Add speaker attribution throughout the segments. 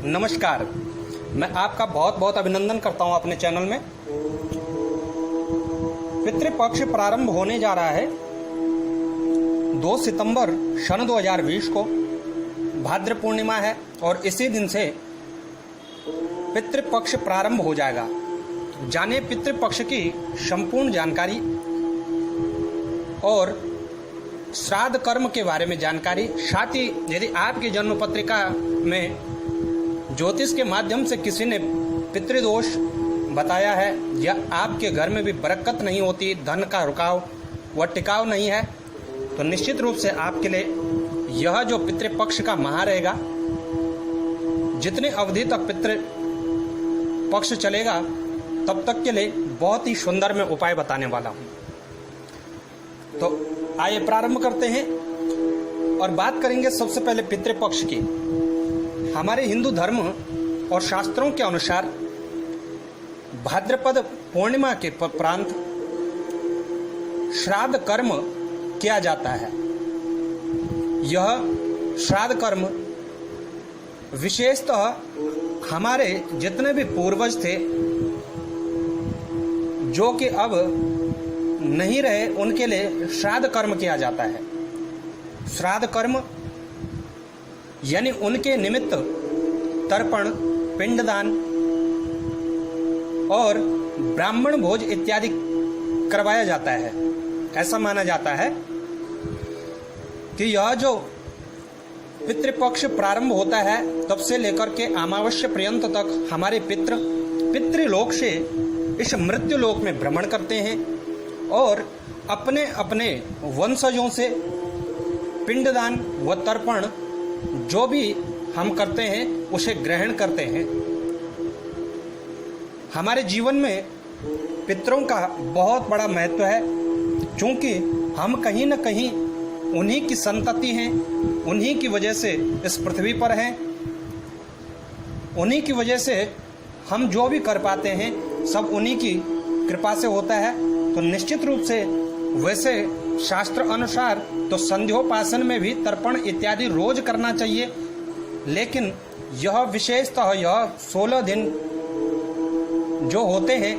Speaker 1: नमस्कार, मैं आपका बहुत बहुत अभिनंदन करता हूं अपने चैनल में। पितृपक्ष प्रारंभ होने जा रहा है 2 सितंबर सन 2020 को। भाद्र पूर्णिमा है और इसी दिन से पितृपक्ष प्रारंभ हो जाएगा। जानिए पितृपक्ष की संपूर्ण जानकारी और श्राद्ध कर्म के बारे में जानकारी। साथ ही यदि आपकी जन्म पत्रिका में ज्योतिष के माध्यम से किसी ने पितृदोष बताया है या आपके घर में भी बरकत नहीं होती, धन का रुकाव व टिकाव नहीं है, तो निश्चित रूप से आपके लिए यह जो पितृपक्ष का माह रहेगा, जितने अवधि तक पितृपक्ष चलेगा तब तक के लिए बहुत ही सुंदर मैं उपाय बताने वाला हूं। तो आइए प्रारंभ करते हैं और बात करेंगे सबसे पहले पितृपक्ष की। हमारे हिंदू धर्म और शास्त्रों के अनुसार भाद्रपद पूर्णिमा के प्रांत श्राद्ध कर्म किया जाता है। यह श्राद्ध कर्म विशेषतः हमारे जितने भी पूर्वज थे जो कि अब नहीं रहे, उनके लिए श्राद्ध कर्म किया जाता है। श्राद्ध कर्म यानी उनके निमित्त तर्पण, पिंडदान और ब्राह्मण भोज इत्यादि करवाया जाता है। ऐसा माना जाता है कि यह जो पितृपक्ष प्रारंभ होता है तब से लेकर के अमावस्या पर्यंत तक हमारे पितृलोक से इस मृत्यु लोक में भ्रमण करते हैं और अपने अपने वंशजों से पिंडदान व तर्पण जो भी हम करते हैं उसे ग्रहण करते हैं। हमारे जीवन में पितरों का बहुत बड़ा महत्व है, क्योंकि हम कहीं न कहीं उन्हीं की संतति हैं, उन्हीं की वजह से इस पृथ्वी पर हैं, उन्हीं की वजह से हम जो भी कर पाते हैं सब उन्हीं की कृपा से होता है। तो निश्चित रूप से वैसे शास्त्र अनुसार तो संध्योपासन में भी तर्पण इत्यादि रोज करना चाहिए, लेकिन यह विशेषतः यह 16 दिन जो होते हैं,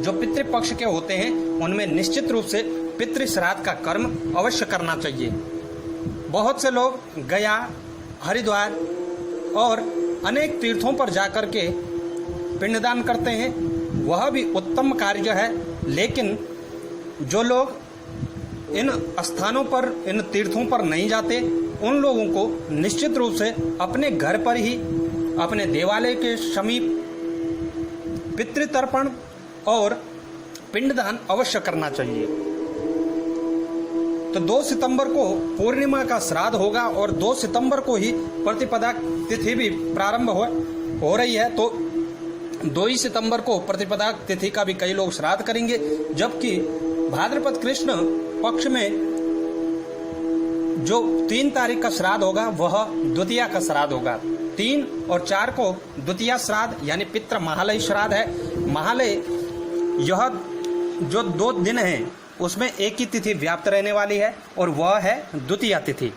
Speaker 1: जो पितृपक्ष के होते हैं, उनमें निश्चित रूप से पितृ श्राद्ध का कर्म अवश्य करना चाहिए। बहुत से लोग गया, हरिद्वार और अनेक तीर्थों पर जाकर के पिंडदान करते हैं, वह भी उत्तम कार्य है। लेकिन जो लोग इन स्थानों पर, इन तीर्थों पर नहीं जाते, उन लोगों को निश्चित रूप से अपने घर पर ही अपने देवालय के समीप पितृतर्पण और पिंडदान अवश्य करना चाहिए। तो 2 सितंबर को पूर्णिमा का श्राद्ध होगा और 2 सितंबर को ही प्रतिपदा तिथि भी प्रारंभ हो रही है। तो 2 ही सितंबर को प्रतिपदा तिथि का भी कई लोग श्राद्ध करेंगे, जबकि भाद्रपद कृष्ण पक्ष में जो 3 तारीख का श्राद्ध होगा वह द्वितीया का श्राद्ध होगा। 3 और 4 को द्वितीया श्राद्ध यानी पितृ महालय श्राद्ध है। महालय यह जो 2 दिन है उसमें एक ही तिथि व्याप्त रहने वाली है और वह है द्वितीया तिथि।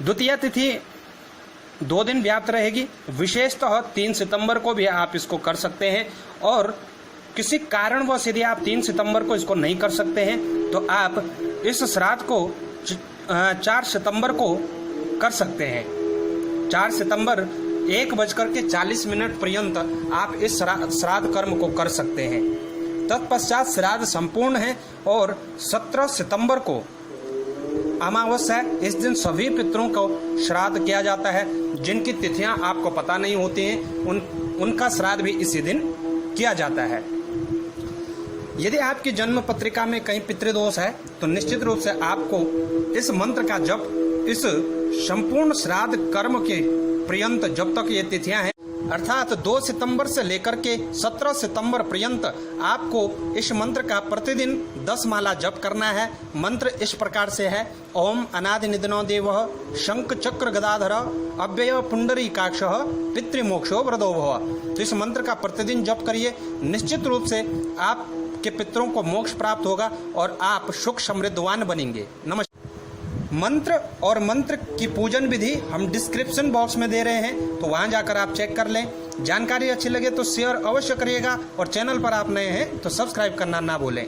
Speaker 1: द्वितीया तिथि 2 दिन व्याप्त रहेगी। विशेषतः 3 सितंबर को भी आप इसको कर सकते हैं, और किसी कारणवश यदि आप 3 सितंबर को इसको नहीं कर सकते हैं तो आप इस श्राद्ध को 4 सितंबर को कर सकते हैं। 4 सितंबर 1:40 पर्यंत आप इस श्राद्ध कर्म को कर सकते हैं। तत्पश्चात श्राद्ध संपूर्ण है और 17 सितंबर को अमावस्या है। इस दिन सभी पितरों को श्राद्ध किया जाता है। जिनकी तिथियां आपको पता नहीं होती हैं उनका श्राद्ध भी इसी दिन किया जाता है। यदि आपकी जन्म पत्रिका में कहीं पितृदोष है तो निश्चित रूप से आपको इस मंत्र का जप, इस संपूर्ण श्राद्ध कर्म के पर्यंत जब तक ये तिथियां हैं, अर्थात 2 सितंबर से लेकर के 17 सितंबर पर्यंत आपको इस मंत्र का प्रतिदिन 10 माला जप करना है। मंत्र इस प्रकार से है: ओम अनादि निधनो देवः शंख चक्र गदाधर अव्यय पुंडरीकाक्षः पितृमोक्षो वरदो भव। तो इस मंत्र का प्रतिदिन जप करिए, निश्चित रूप से आपके पितरों को मोक्ष प्राप्त होगा और आप सुख समृद्धवान बनेंगे। नमस्कार। मंत्र और मंत्र की पूजन विधि हम डिस्क्रिप्शन बॉक्स में दे रहे हैं, तो वहां जाकर आप चेक कर लें। जानकारी अच्छी लगे तो शेयर अवश्य करिएगा और चैनल पर आप नए हैं तो सब्सक्राइब करना ना भूलें।